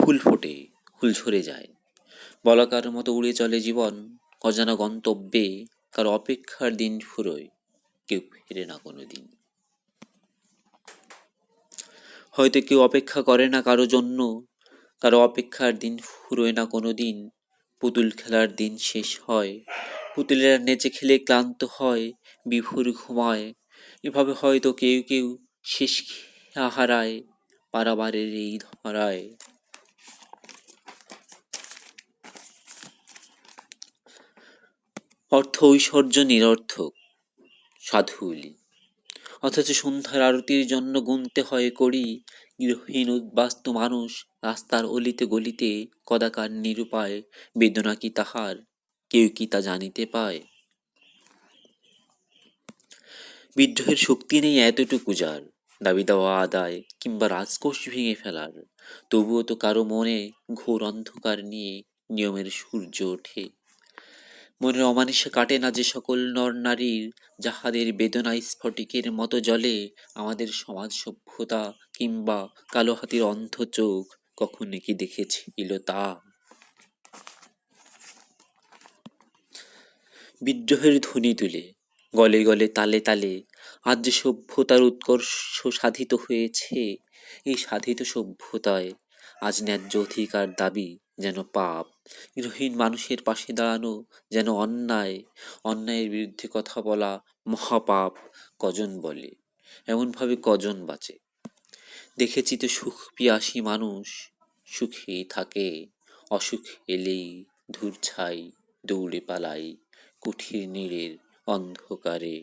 ফুল ফোটে, ফুল ঝরে যায়, বলাকার মতো উড়ে চলে জীবন অজানা গন্তব্যে। কারো অপেক্ষার দিন ফুরোয়, কেউ ফিরে না কোনো দিন। হয়তো কেউ অপেক্ষা করে না কারো জন্য, কারো অপেক্ষার দিন ফুরোয় না কোনো দিন। পুতুল খেলার দিন শেষ হয়, পুতুলেরা নেচে খেলে ক্লান্ত হয়, বিভোর ঘুমায়। এভাবে হয়তো কেউ কেউ শেষ খেয়া হারায় পারাবারের এই ধরায়। অর্থ ঐশ্বর্য নিরর্থক, সাধুলি, অথচ সন্ধ্যার আরতির জন্য গুনতে হয় করি। গৃহহীন উদ্বাস্তু মানুষ রাস্তার অলিতে গলিতে কদাকার নিরুপায়, বেদনা কি তাহার কেউ কি তা জানিতে পায়? বিদ্রোহের শক্তি নেই এতটুকু যার, দাবি দেওয়া আদায় কিংবা রাজকোষ ভেঙে ফেলার। তবুও তো কারো মনে ঘোর অন্ধকার নিয়ে নিয়মের সূর্য ওঠে। মনের অমানিসে কাটে না যে সকল নর নারীর, যাহাদের বেদনায় স্ফটিকের মতো জ্বলে আমাদের সমাজ সভ্যতা, কিংবা কালো হাতির অন্ধ চোখ কখনো কি দেখেছিল তা? বিদ্রোহের ধ্বনি তুলে, গলে গলে তালে তালে আজ যে সভ্যতার উৎকর্ষ সাধিত হয়েছে, এই সাধিত সভ্যতায় আজ ন্যায্য অধিকার দাবি যেন পাপ। গৃহহীন মানুষের পাশে দাঁড়ানো যেন অন্যায়, অন্যায়ের বিরুদ্ধে কথা বলা মহাপাপ। কজন বলে, এমনভাবে কজন বাঁচে? দেখেছি তো সুখ পিয়াসী মানুষ সুখেই থাকে, অসুখ এলেই ধূর ছাই দৌড়ে পালাই কুঠির নীড়ের অন্ধকারে।